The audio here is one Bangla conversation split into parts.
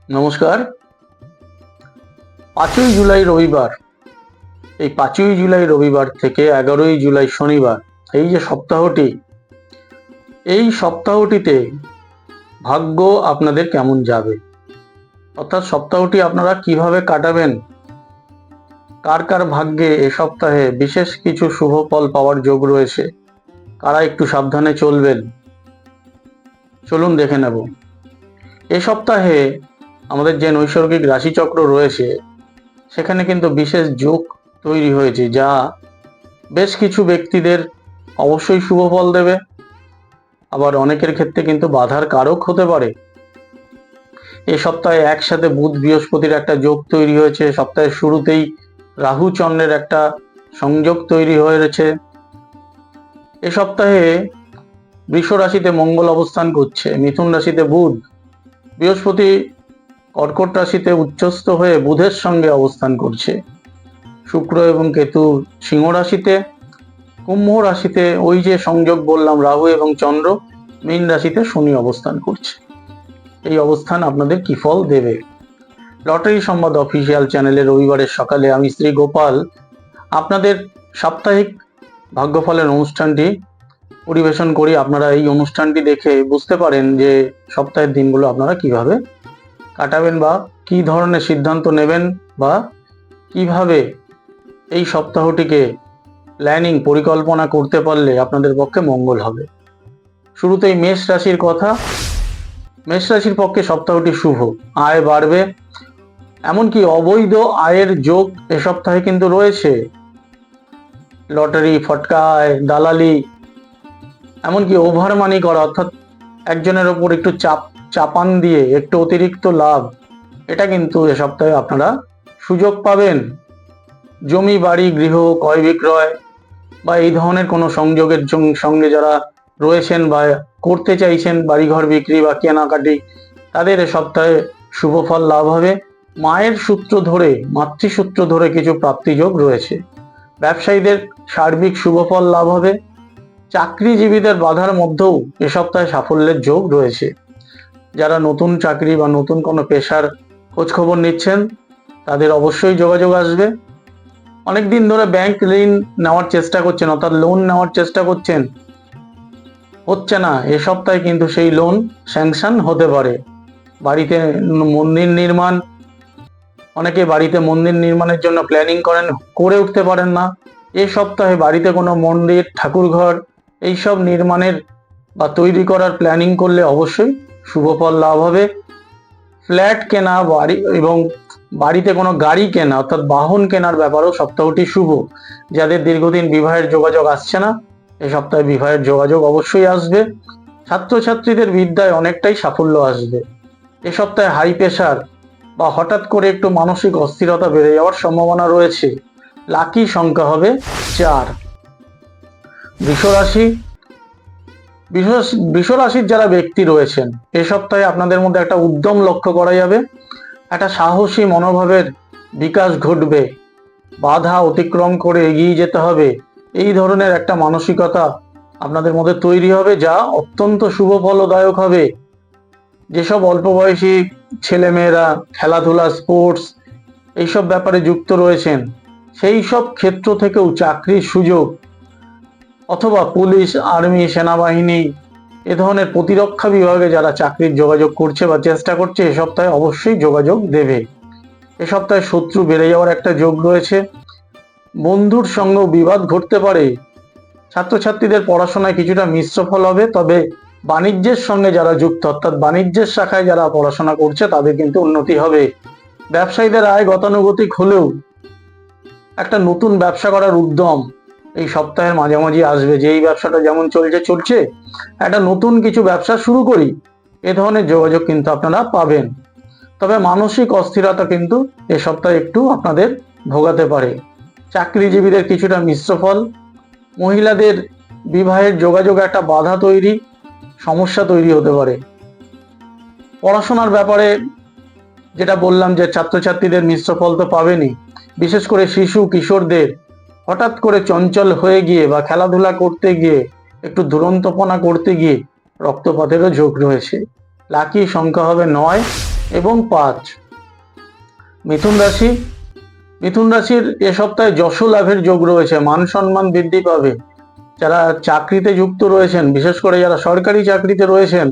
নমস্কার। 5ই জুলাই রবিবার, এই 5ই জুলাই রবিবার থেকে 11ই জুলাই শনিবার, এই যে সপ্তাহটি, এই সপ্তাহটিতে ভাগ্য আপনাদের কেমন যাবে, অর্থাৎ সপ্তাহটি আপনারা কিভাবে কাটাবেন, কার কার ভাগ্যে এ সপ্তাহে বিশেষ কিছু শুভ ফল পাওয়ার যোগ রয়েছে, কারা একটু সাবধানে চলবেন, চলুন দেখে নেব। এ সপ্তাহে আমাদের যে নৈসর্গিক রাশিচক্র রয়েছে সেখানে কিন্তু বিশেষ যোগ তৈরি হয়েছে, যা বেশ কিছু ব্যক্তিদের অবশ্যই শুভ ফল দেবে, আবার অনেকের ক্ষেত্রে কিন্তু বাধার কারক হতে পারে। এই সপ্তাহে একসাথে বুধ বৃহস্পতির একটা যোগ তৈরি হয়েছে, সপ্তাহের শুরুতেই রাহু চন্দ্রের একটা সংযোগ তৈরি হয়েছে। এ সপ্তাহে বৃষ রাশিতে মঙ্গল অবস্থান করছে, মিথুন রাশিতে বুধ, বৃহস্পতি কর্কট রাশিতে উচ্চস্থ হয়ে বুধের সঙ্গে অবস্থান করছে, শুক্র এবং কেতু সিংহ রাশিতে, কুম্ভ রাশিতে ওই যে সংযোগ বললাম রাহু এবং চন্দ্র, মীন রাশিতে শনি অবস্থান করছে। এই অবস্থান আপনাদের কি ফল দেবে? লটারি সংবাদ অফিসিয়াল চ্যানেলে রবিবারের সকালে আমি শ্রী গোপাল আপনাদের সাপ্তাহিক ভাগ্যফলের অনুষ্ঠানটি পরিবেশন করি। আপনারা এই অনুষ্ঠানটি দেখে বুঝতে পারেন যে সপ্তাহের দিনগুলো আপনারা কিভাবে কাটাবেন বা কি ধরনের সিদ্ধান্ত নেবেন বা কিভাবে এই সপ্তাহটিকে পরিকল্পনা করতে পারলে আপনাদের পক্ষে মঙ্গল হবে। শুরুতেই মেষ রাশির কথা। মেষ রাশির পক্ষে সপ্তাহটি শুভ, আয় বাড়বে, এমনকি অবৈধ আয়ের যোগ এ সপ্তাহে কিন্তু রয়েছে। লটারি, ফটকা আয়, দালালি, এমনকি ওভার মানি করা, অর্থাৎ একজনের ওপর একটু চাপান দিয়ে একটু অতিরিক্ত লাভ, এটা কিন্তু এ সপ্তাহে আপনারা সুযোগ পাবেন। জমি বাড়ি গৃহ ক্রয় বিক্রয় বা এই ধরনের কোনো সংযোগের সঙ্গে যারা রয়েছেন বা করতে চাইছেন বাড়িঘর বিক্রি বা কেনাকাটি, তাদের এ সপ্তাহে শুভ ফল লাভ হবে। মায়ের সূত্র ধরে, মাতৃসূত্র ধরে কিছু প্রাপ্তিযোগ রয়েছে। ব্যবসায়ীদের সার্বিক শুভ ফল লাভ হবে। চাকরিজীবীদের বাধার মধ্যেও এ সপ্তাহে সাফল্যের যোগ রয়েছে। যারা নতুন চাকরি বা নতুন কোনো পেশার খোঁজখবর নিচ্ছেন তাদের অবশ্যই যোগাযোগ আসবে। অনেকদিন ধরে ব্যাংক ঋণ নেওয়ার চেষ্টা করছেন, অর্থাৎ লোন নেওয়ার চেষ্টা করছেন, হচ্ছে না, এ সপ্তাহে কিন্তু সেই লোন স্যাংশন হতে পারে। বাড়িতে মন্দির নির্মাণ, অনেকে বাড়িতে মন্দির নির্মাণের জন্য প্ল্যানিং করেন, করে উঠতে পারেন না। এ সপ্তাহে বাড়িতে কোনো মন্দির, ঠাকুরঘর এইসব নির্মাণের বা তৈরি করার প্ল্যানিং করলে অবশ্যই শুভ ফল লাভ হবে। ফ্ল্যাট কেনা, বাড়ি এবং বাড়িতে কোনো গাড়ি কেনা অর্থাৎ বাহন কেনার ব্যাপারেও সপ্তাহটি শুভ। যাদের দীর্ঘদিন বিবাহের যোগাযোগ আসছে না, এই সপ্তাহে বিবাহের যোগাযোগ অবশ্যই আসবে। ছাত্রছাত্রীদের বিদ্যায় অনেকটাই সাফল্য আসবে। এ সপ্তাহে হাই প্রেশার বা হঠাৎ করে একটু মানসিক অস্থিরতা বেড়ে যাওয়ার সম্ভাবনা রয়েছে। লাকি সংখ্যা হবে 4। বৃষ রাশি। বৃষ রাশির যারা ব্যক্তি রয়েছেন, এ সপ্তাহে আপনাদের মধ্যে একটা উদ্যম লক্ষ্য করা যাবে, একটা সাহসী মনোভাবের বিকাশ ঘটবে, বাধা অতিক্রম করে এগিয়ে যেতে হবে, এই ধরনের একটা মানসিকতা আপনাদের মধ্যে তৈরি হবে, যা অত্যন্ত শুভ ফলদায়ক হবে। যেসব অল্প বয়সী ছেলেমেয়েরা খেলাধুলা, স্পোর্টস এইসব ব্যাপারে যুক্ত রয়েছেন, সেই সব ক্ষেত্র থেকেও চাকরির সুযোগ, অথবা পুলিশ, আর্মি, সেনাবাহিনী এ ধরনের প্রতিরক্ষা বিভাগে যারা চাকরির যোগাযোগ করছে বা চেষ্টা করছে, এ সপ্তাহে অবশ্যই যোগাযোগ দেবে। এ সপ্তাহে শত্রু বেড়ে যাওয়ার একটা যোগ রয়েছে। বন্ধুর সঙ্গেও বিবাদ ঘটতে পারে। ছাত্রছাত্রীদের পড়াশোনায় কিছুটা মিশ্র ফল হবে, তবে বাণিজ্যের সঙ্গে যারা যুক্ত অর্থাৎ বাণিজ্যের শাখায় যারা পড়াশোনা করছে তাদের কিন্তু উন্নতি হবে। ব্যবসায়ীদের আয় গতানুগতিক হলেও একটা নতুন ব্যবসা করার উদ্যম এই সপ্তাহের মাঝামাঝি আসবে, যে এই ব্যবসাটা যেমন চলছে একটা নতুন কিছু ব্যবসা শুরু করি, এ ধরনের যোগাযোগ কিন্তু আপনারা পাবেন। তবে মানসিক অস্থিরতা কিন্তু এ সপ্তাহে একটু আপনাদের ভোগাতে পারে। চাকরিজীবীদের কিছুটা মিশ্র ফল। মহিলাদের বিবাহের যোগাযোগ একটা বাধা তৈরি, সমস্যা তৈরি হতে পারে। পড়াশোনার ব্যাপারে যেটা বললাম যে ছাত্রছাত্রীদের মিশ্র ফল তো পাবেনই, বিশেষ করে শিশু কিশোরদের হঠাৎ করে চঞ্চল হয়ে গিয়ে বা খেলাধুলা করতে গিয়ে একটু দুরন্তপনা করতে গিয়ে রক্তপাতেরও ঝোঁক রয়েছে। লাকি সংখ্যা হবে 9 এবং 5। মিথুন রাশি, মিথুন রাশির এ সপ্তাহে যশ লাভের যোগ রয়েছে, মান সম্মান বৃদ্ধি পাবে। যারা চাকরিতে যুক্ত রয়েছেন, বিশেষ করে যারা সরকারি চাকরিতে রয়েছেন,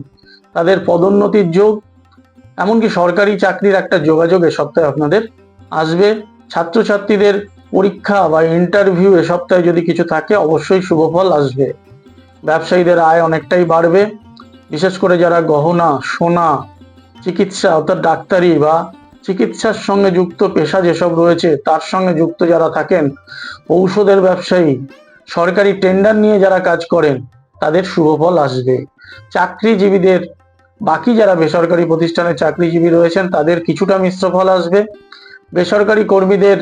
তাদের পদোন্নতির যোগ, এমনকি সরকারি চাকরির একটা যোগাযোগ এ সপ্তাহে আপনাদের আসবে। ছাত্রছাত্রীদের পরীক্ষা বা ইন্টারভিউ এ সপ্তাহে যদি কিছু থাকে, অবশ্যই শুভ ফল আসবে। ব্যবসায়ীদের আয় অনেকটাই বাড়বে। বিশেষ করে যারা গহনা, সোনা, চিকিৎসা অর্থাৎ ডাক্তারি বা চিকিৎসার সঙ্গে যুক্ত পেশা যেসব রয়েছে, তার সঙ্গে যুক্ত যারা থাকেন, ঔষধের ব্যবসায়ী, সরকারি টেন্ডার নিয়ে যারা কাজ করেন, তাদের শুভ ফল আসবে। চাকরিজীবীদের, বাকি যারা বেসরকারি প্রতিষ্ঠানে চাকরিজীবী রয়েছেন, তাদের কিছুটা মিশ্র ফল আসবে। বেসরকারি কর্মীদের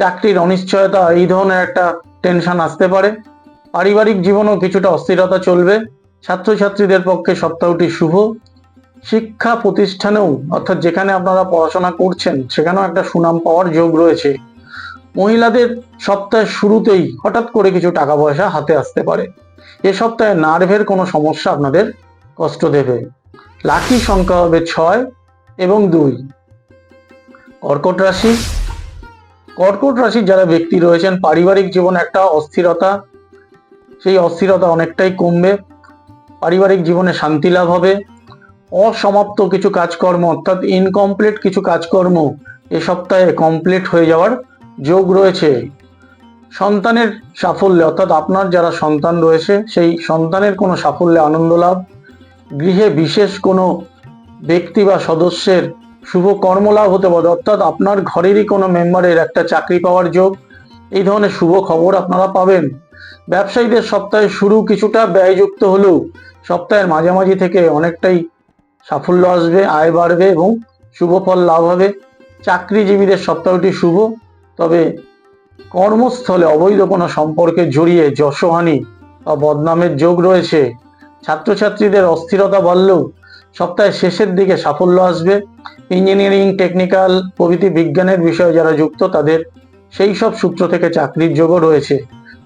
চাকরির অনিশ্চয়তা, এই ধরনের একটা টেনশন আসতে পারে। পারিবারিক জীবনেও কিছুটা অস্থিরতা চলবে। ছাত্রছাত্রীদের পক্ষে সপ্তাহটি শুভ। শিক্ষা প্রতিষ্ঠানেও, অর্থাৎ যেখানে আপনারা পড়াশোনা করছেন, সেখানেও একটা সুনাম পাওয়ার যোগ রয়েছে। মহিলাদের সপ্তাহের শুরুতেই হঠাৎ করে কিছু টাকা পয়সা হাতে আসতে পারে। এ সপ্তাহে নার্ভের কোনো সমস্যা আপনাদের কষ্ট দেবে। লাকি সংখ্যা হবে 6 এবং 2। কর্কট রাশি, কর্কট রাশির যারা ব্যক্তি রয়েছেন, পারিবারিক জীবনে একটা অস্থিরতা, সেই অস্থিরতা অনেকটাই কমবে। পারিবারিক জীবনে শান্তি লাভ হবে। অসমাপ্ত কিছু কাজকর্ম, অর্থাৎ ইনকমপ্লিট কিছু কাজকর্ম এ সপ্তাহে কমপ্লিট হয়ে যাওয়ার যোগ রয়েছে। সন্তানের সাফল্যে, অর্থাৎ আপনার যারা সন্তান রয়েছে, সেই সন্তানের কোনো সাফল্যে আনন্দ লাভ। গৃহে বিশেষ কোনো ব্যক্তি বা সদস্যের শুভ কর্মলাভ হতে পারে, অর্থাৎ আপনার ঘরেরই কোনো মেম্বারের একটা চাকরি পাওয়ার যোগ, এই ধরনের শুভ খবর আপনারা পাবেন। ব্যবসায়ীদের সপ্তাহে শুরু কিছুটা ব্যয়যুক্ত হলেও সপ্তাহের মাঝামাঝি থেকে অনেকটাই সাফল্য আসবে, আয় বাড়বে এবং শুভ ফল লাভ হবে। চাকরিজীবীদের সপ্তাহটি শুভ, তবে কর্মস্থলে অবৈধ কোনো সম্পর্কে জড়িয়ে যশহানি বা বদনামের যোগ রয়েছে। ছাত্রছাত্রীদের অস্থিরতা বাড়লেও সপ্তাহের শেষের দিকে সাফল্য আসবে। ইঞ্জিনিয়ারিং, টেকনিক্যাল প্রভৃতি বিজ্ঞানের বিষয়ে যারা যুক্ত, তাদের সেই সব সূত্র থেকে চাকরির যোগও রয়েছে।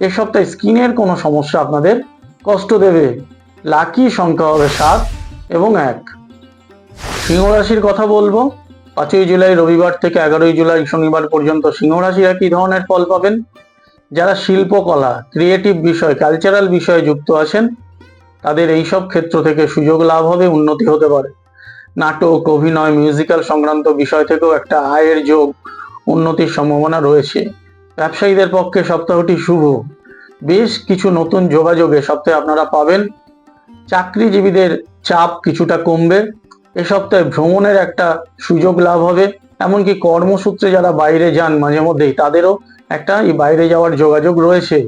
এ সপ্তাহে স্কিনের কোনো সমস্যা আপনাদের কষ্ট দেবে। লাকি সংখ্যা হবে 7 এবং 1। সিংহ রাশির কথা বলবো। 5ই জুলাই রবিবার থেকে 11ই জুলাই শনিবার পর্যন্ত সিংহ রাশিরা কি ধরনের ফল পাবেন? যারা শিল্পকলা, ক্রিয়েটিভ বিষয়, কালচারাল বিষয়ে যুক্ত আছেন, তাদের এই সব ক্ষেত্র থেকে সুযোগ লাভ হবে, উন্নতি হতে পারে। নাটক, অভিনয়, মিউজিক্যাল সংক্রান্ত বিষয় থেকেও একটা আয়ের যোগ, উন্নতির সম্ভাবনা রয়েছে। ব্যবসায়ীদের পক্ষে সপ্তাহটি শুভ। বেশ কিছু নতুন যোগাযোগ এ সপ্তাহে আপনারা পাবেন। চাকরিজীবীদের চাপ কিছুটা কমবে। এ সপ্তাহে ভ্রমণের একটা সুযোগ লাভ হবে। এমনকি কর্মসূত্রে যারা বাইরে যান মাঝে মধ্যেই, তাদেরও একটা এই বাইরে যাওয়ার যোগাযোগ রয়েছে।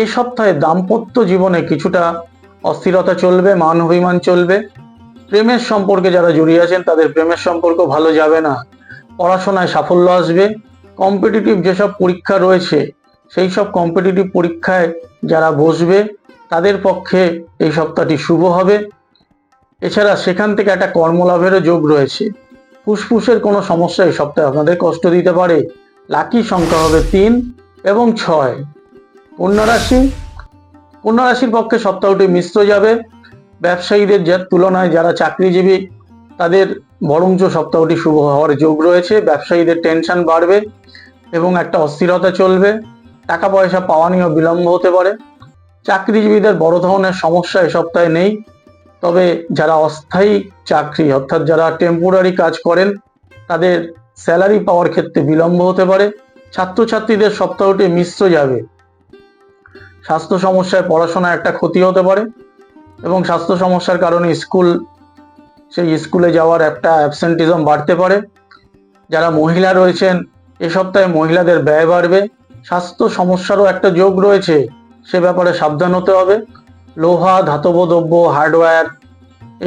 এই সপ্তাহে দাম্পত্য জীবনে কিছুটা অস্থিরতা চলবে, মান অভিমান চলবে। প্রেমের সম্পর্কে যারা জড়িয়ে আছেন, তাদের প্রেমের সম্পর্ক ভালো যাবে না। পড়াশোনায় সাফল্য আসবে। কম্পিটিটিভ যেসব পরীক্ষা রয়েছে, সেই সব কম্পিটিটিভ পরীক্ষায় যারা বসবে, তাদের পক্ষে এই সপ্তাহটি শুভ হবে। এছাড়া সেখান থেকে একটা কর্মলাভেরও যোগ রয়েছে। ফুসফুসের কোনো সমস্যা এই সপ্তাহে আপনাদের কষ্ট দিতে পারে। লাকি সংখ্যা হবে 3 এবং 6। কন্যা রাশি, কন্যা রাশির পক্ষে সপ্তাহটি মিশ্র যাবে। ব্যবসায়ীদের তুলনায় যারা চাকরিজীবী, তাদের বরঞ্চ সপ্তাহটি শুভ হওয়ার যোগ রয়েছে। ব্যবসায়ীদের টেনশন বাড়বে এবং একটা অস্থিরতা চলবে। টাকা পয়সা পাওয়া নিয়েও বিলম্ব হতে পারে। চাকরিজীবীদের বড় ধরনের সমস্যা এ সপ্তাহে নেই, তবে যারা অস্থায়ী চাকরি, অর্থাৎ যারা টেম্পোরারি কাজ করেন, তাদের স্যালারি পাওয়ার ক্ষেত্রে বিলম্ব হতে পারে। ছাত্রছাত্রীদের সপ্তাহটি মিশ্র যাবে। স্বাস্থ্য সমস্যায় পড়াশোনায় একটা ক্ষতি হতে পারে এবং স্বাস্থ্য সমস্যার কারণে সেই স্কুলে যাওয়ার একটা অ্যাবসেন্টিজম বাড়তে পারে। যারা মহিলা রয়েছেন, এ সপ্তাহে মহিলাদের ব্যয় বাড়বে। স্বাস্থ্য সমস্যারও একটা যোগ রয়েছে, সে ব্যাপারে সাবধান হতে হবে। লোহা, ধাতব দ্রব্য, হার্ডওয়্যার,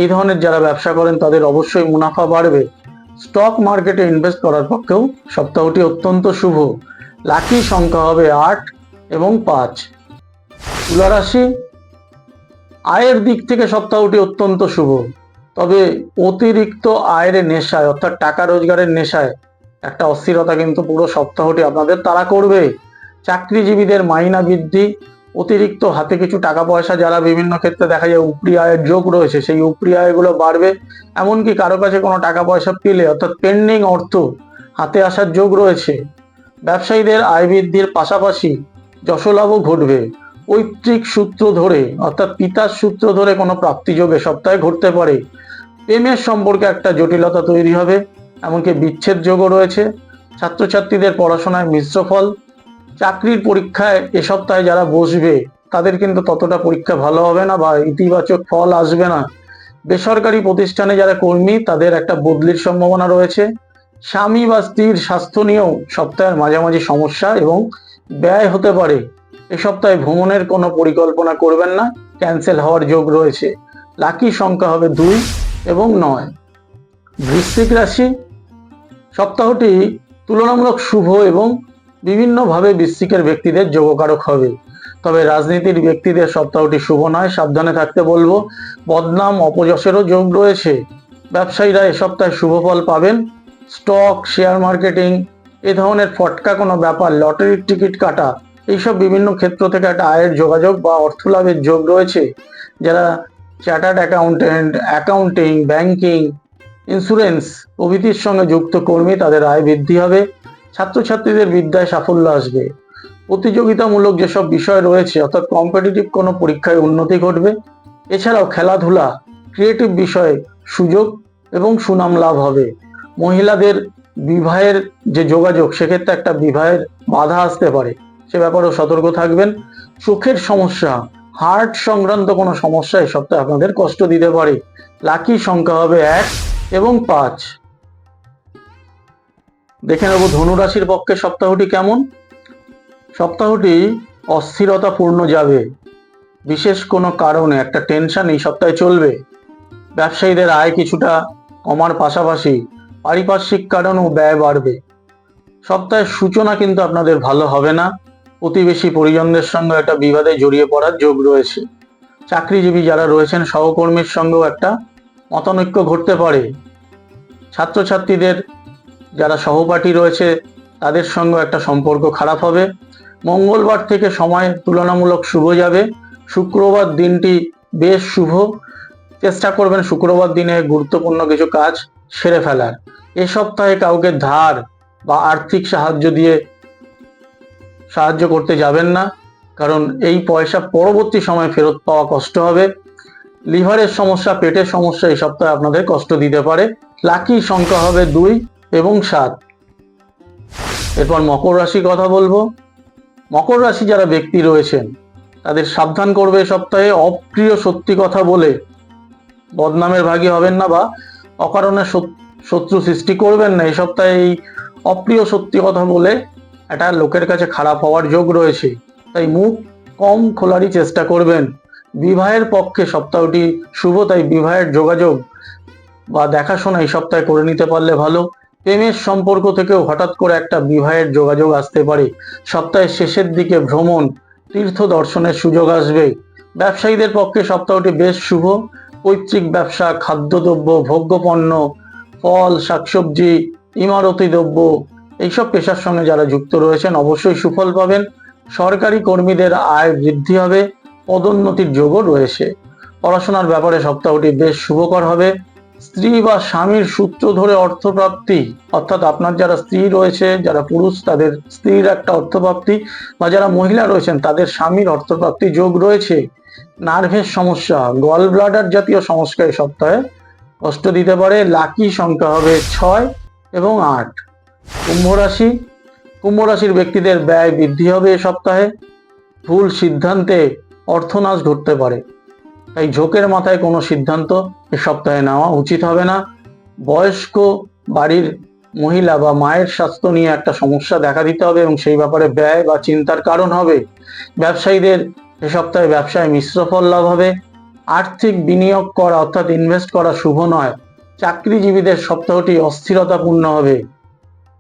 এই ধরনের যারা ব্যবসা করেন, তাদের অবশ্যই মুনাফা বাড়বে। স্টক মার্কেটে ইনভেস্ট করার পক্ষেও সপ্তাহটি অত্যন্ত শুভ। লাকি সংখ্যা হবে 8 এবং 5। তুলা রাশি, আয়ের দিক থেকে সপ্তাহটি অত্যন্ত শুভ, তবে অতিরিক্ত আয়ের নেশায়, অর্থাৎ টাকা রোজগারের নেশায় একটা অস্থিরতা কিন্তু পুরো সপ্তাহটি আপনাদের তাড়া করবে। চাকরিজীবীদের মাইনা বৃদ্ধি, অতিরিক্ত হাতে কিছু টাকা পয়সা, যারা বিভিন্ন ক্ষেত্রে দেখা যায় উপরি আয়ের যোগ রয়েছে, সেই উপরি আয়গুলো বাড়বে। এমনকি কারো কাছে কোনো টাকা পয়সা পেলে অর্থাৎ পেন্ডিং অর্থ হাতে আসার যোগ রয়েছে। ব্যবসায়ীদের আয় বৃদ্ধির পাশাপাশি যশলাভও ঘটবে। পৈতৃক সূত্র ধরে অর্থাৎ পিতার সূত্র ধরে কোনো প্রাপ্তিযোগ এ সপ্তাহে ঘটতে পারে। প্রেমের সম্পর্কে একটা জটিলতা তৈরি হবে, এমনকি বিচ্ছেদ যোগও রয়েছে। ছাত্রছাত্রীদের পড়াশোনায় মিশ্র ফল। চাকরির পরীক্ষায় এ সপ্তাহে যারা বসবে তাদের কিন্তু ততটা পরীক্ষা ভালো হবে না বা ইতিবাচক ফল আসবে না। বেসরকারি প্রতিষ্ঠানে যারা কর্মী তাদের একটা বদলির সম্ভাবনা রয়েছে। স্বামী বা স্ত্রীর স্বাস্থ্য নিয়েও সপ্তাহের মাঝামাঝি সমস্যা এবং ব্যয় হতে পারে। এ সপ্তাহে ভ্রমণের কোনো পরিকল্পনা করবেন না, ক্যান্সেল হওয়ার যোগ রয়েছে। লাকি সংখ্যা হবে 2 এবং 9। বৃশ্চিক রাশি, সপ্তাহটি তুলনামূলক শুভ এবং বিভিন্নভাবে বৃশ্চিকের ব্যক্তিদের যোগকারক হবে। তবে রাজনীতির ব্যক্তিদের সপ্তাহটি শুভ নয়, সাবধানে থাকতে বলবো। বদনাম অপযশেরও যোগ রয়েছে। ব্যবসায়ীরা এ সপ্তাহে শুভ ফল পাবেন। স্টক, শেয়ার মার্কেটিং, এ ধরনের ফটকা কোনো ব্যাপার, লটারির টিকিট কাটা, এইসব বিভিন্ন ক্ষেত্র থেকে একটা আয়ের যোগাযোগ বা অর্থ লাভের যোগ রয়েছে। যারা chartered accountant, accounting, banking, insurance প্রভৃতির সঙ্গে যুক্ত কর্মী, তাদের আয় বৃদ্ধি হবে। ছাত্রছাত্রীদের বিদ্যায় সাফল্য আসবে। প্রতিযোগিতামূলক যেসব বিষয় রয়েছে অর্থাৎ কম্পিটিটিভ কোনো পরীক্ষায় উন্নতি ঘটবে। এছাড়াও খেলাধুলা, ক্রিয়েটিভ বিষয়ে সুযোগ এবং সুনাম লাভ হবে। মহিলাদের বিবাহের যে যোগাযোগ, সেক্ষেত্রে একটা বিবাহের বাধা আসতে পারে, সে ব্যাপারেও সতর্ক থাকবেন। চোখের সমস্যা, হার্ট সংক্রান্ত কোনো সমস্যা এই সপ্তাহে আপনাদের কষ্ট দিতে পারে। লাকি সংখ্যা হবে 1 এবং 5। দেখে নেব ধনুরাশির পক্ষে সপ্তাহটি কেমন। সপ্তাহটি অস্থিরতাপূর্ণ যাবে। বিশেষ কোনো কারণে একটা টেনশন এই সপ্তাহে চলবে। ব্যবসায়ীদের আয় কিছুটা কমার পাশাপাশি পারিপার্শ্বিক কারণেও ব্যয় বাড়বে। সপ্তাহের সূচনা কিন্তু আপনাদের ভালো হবে না। প্রতিবেশী পরিজনদের সঙ্গে একটা বিবাদে জড়িয়ে পড়ার যোগ রয়েছে। চাকরিজীবী যারা রয়েছেন সহকর্মীর সঙ্গেও একটা মতানৈক্য ঘটতে পারে। ছাত্রছাত্রীদের যারা সহপাঠী রয়েছে তাদের সঙ্গে একটা সম্পর্ক খারাপ হবে। মঙ্গলবার থেকে সময় তুলনামূলক শুভ যাবে। শুক্রবার দিনটি বেশ শুভ। চেষ্টা করবেন শুক্রবার দিনে গুরুত্বপূর্ণ কিছু কাজ সেরে ফেলার। এ সপ্তাহে কাউকে ধার বা আর্থিক সাহায্য করতে যাবেন না, কারণ এই পয়সা পরবর্তী সময় ফেরত পাওয়া কষ্ট হবে। লিভারের সমস্যা, পেটের সমস্যা এই সপ্তাহে আপনাদের কষ্ট দিতে পারে। লাকি সংখ্যা হবে 2 এবং 7। এরপর মকর রাশি কথা বলবো। মকর রাশি যারা ব্যক্তি রয়েছেন তাদের সাবধান করবে এ সপ্তাহে। অপ্রিয় সত্যি কথা বলে বদনামের ভাগী হবেন না বা অকারণে শত্রু সৃষ্টি করবেন না। এই সপ্তাহে এই অপ্রিয় সত্যি কথা বলে একটা লোকের কাছে খারাপ হওয়ার যোগ রয়েছে, তাই মুখ কম খোলারই চেষ্টা করবেন। বিবাহের পক্ষে সপ্তাহটি শুভ, তাই বিবাহের যোগাযোগ বা দেখাশোনা এই সপ্তাহে করে নিতে পারলে ভালো। প্রেমের সম্পর্ক থেকেও হঠাৎ করে একটা বিবাহের যোগাযোগ আসতে পারে। সপ্তাহের শেষের দিকে ভ্রমণ, তীর্থ দর্শনের সুযোগ আসবে। ব্যবসায়ীদের পক্ষে সপ্তাহটি বেশ শুভ। পৈতৃক ব্যবসা, খাদ্যদ্রব্য, ভোগ্যপণ্য, ফল, শাকসবজি, ইমারতি দ্রব্য, এইসব পেশার সঙ্গে যারা যুক্ত রয়েছেন অবশ্যই সুফল পাবেন। সরকারি কর্মীদের আয় বৃদ্ধি হবে। পদোন্নতির যোগও রয়েছে। পড়াশোনার ব্যাপারে সপ্তাহটি বেশ শুভকর হবে। স্ত্রী বা স্বামীর সূত্র ধরে অর্থপ্রাপ্তি, অর্থাৎ আপনার যারা স্ত্রী রয়েছে, যারা পুরুষ তাদের স্ত্রীর একটা অর্থপ্রাপ্তি, বা যারা মহিলা রয়েছেন তাদের স্বামীর অর্থপ্রাপ্তি যোগ রয়েছে। নার্ভের সমস্যা, গল ব্লাডার জাতীয় সমস্যা এই সপ্তাহে কষ্ট দিতে পারে। লাকি সংখ্যা হবে 6 এবং 8। কুম্ভ রাশি, কুম্ভ রাশির ব্যক্তিদের ব্যয় বৃদ্ধি হবে এ সপ্তাহে। ভুল সিদ্ধান্তে অর্থনাশ ঘটতে পারে, তাই ঝোঁকের মাথায় কোনো সিদ্ধান্ত এ সপ্তাহে নেওয়া উচিত হবে না। বয়স্ক বাড়ির মহিলা বা মায়ের স্বাস্থ্য নিয়ে একটা সমস্যা দেখা দিতে হবে এবং সেই ব্যাপারে ব্যয় বা চিন্তার কারণ হবে। ব্যবসায়ীদের এ সপ্তাহে ব্যবসায় মিশ্র ফল লাভ হবে। আর্থিক বিনিয়োগ করা অর্থাৎ ইনভেস্ট করা শুভ নয়। চাকরিজীবীদের সপ্তাহটি অস্থিরতাপূর্ণ হবে।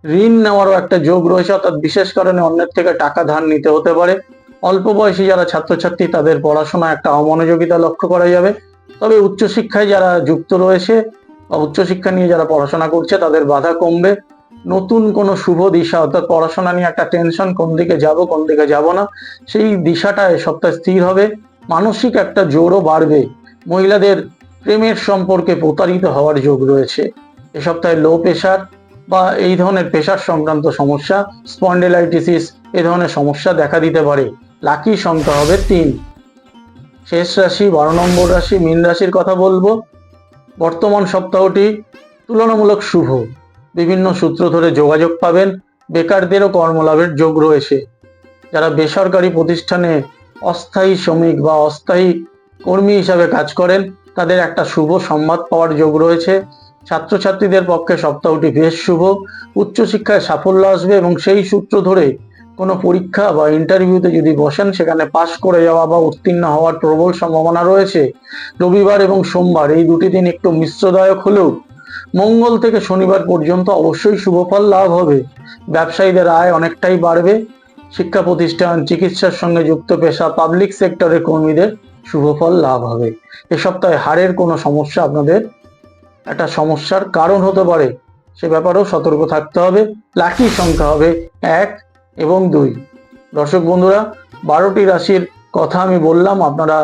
ঋণ নেওয়ারও একটা যোগ রয়েছে, অর্থাৎ বিশেষ কারণে অন্যের থেকে টাকা ধার নিতে হতে পারে। অল্প বয়সী যারা ছাত্রছাত্রী তাদের পড়াশোনা একটা অমনোযোগিতা লক্ষ্য করা যাবে। তবে উচ্চশিক্ষায় যারা যুক্ত রয়েছে বা উচ্চশিক্ষা নিয়ে যারা পড়াশোনা করছে তাদের বাধা কমবে। নতুন কোনো শুভ দিশা, অর্থাৎ পড়াশোনা নিয়ে একটা টেনশন, কোন দিকে যাব কোন দিকে যাব না, সেই দিশাটা এ সপ্তাহে স্থির হবে। মানসিক একটা জোরও বাড়বে। মহিলাদের প্রেমের সম্পর্কে প্রতারিত হওয়ার যোগ রয়েছে। এ সপ্তাহে লো প্রেশার বা এই ধরনের প্রেশার সংক্রান্ত সমস্যা, স্পন্ডেলাইটিসিস, এ ধরনের সমস্যা দেখা দিতে পারে। লাকি সংখ্যা হবে 3। শেষ রাশি 12 নম্বর রাশি মীন রাশির কথা বলবো। বর্তমান সপ্তাহটি তুলনামূলক শুভ। বিভিন্ন সূত্র ধরে যোগাযোগ পাবেন। বেকারদেরও কর্মলাভের যোগ রয়েছে। যারা বেসরকারি প্রতিষ্ঠানে অস্থায়ী শ্রমিক বা অস্থায়ী কর্মী হিসাবে কাজ করেন, তাদের একটা শুভ সংবাদ পাওয়ার যোগ রয়েছে। ছাত্রছাত্রীদের পক্ষে সপ্তাহটি বেশ শুভ। উচ্চশিক্ষায় সাফল্য আসবে এবং সেই সূত্র ধরে কোনো পরীক্ষা বা ইন্টারভিউতে যদি বসেন, সেখানে পাশ করে যাওয়া বা উত্তীর্ণ হওয়ার প্রবল সম্ভাবনা রয়েছে। রবিবার এবং সোমবার এই দুটি দিন একটু মিশ্রদায়ক হলেও মঙ্গল থেকে শনিবার পর্যন্ত অবশ্যই শুভফল লাভ হবে। ব্যবসায়ীদের আয় অনেকটাই বাড়বে। শিক্ষা প্রতিষ্ঠান, চিকিৎসার সঙ্গে যুক্ত পেশা, পাবলিক সেক্টরের কর্মীদের শুভফল লাভ হবে। এ সপ্তাহে হাড়ের কোনো সমস্যা আপনাদের একটা সমস্যার কারণ হতে পারে, সে ব্যাপারেও সতর্ক থাকতে হবে। লাকি সংখ্যা হবে 1 এবং 2। দর্শক বন্ধুরা, 12টি রাশির কথা আমি বললাম। আপনারা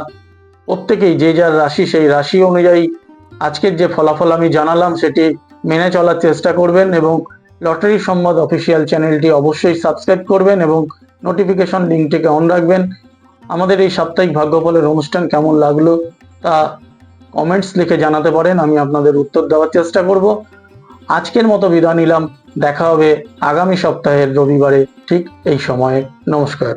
প্রত্যেকেই যে যার রাশি, সেই রাশি অনুযায়ী আজকের যে ফলাফল আমি জানালাম সেটি মেনে চলার চেষ্টা করবেন এবং লটারি সংবাদ অফিসিয়াল চ্যানেলটি অবশ্যই সাবস্ক্রাইব করবেন এবং নোটিফিকেশন লিঙ্কটিকে অন রাখবেন। আমাদের এই সাপ্তাহিক ভাগ্যফলের অনুষ্ঠান কেমন লাগলো তা কমেন্টস লিখে জানাতে পারেন, আমি আপনাদের উত্তর দেওয়ার চেষ্টা করব। আজকের মতো বিদায় নিলাম। দেখা হবে আগামী সপ্তাহের রবিবারে ঠিক এই সময়ে। নমস্কার।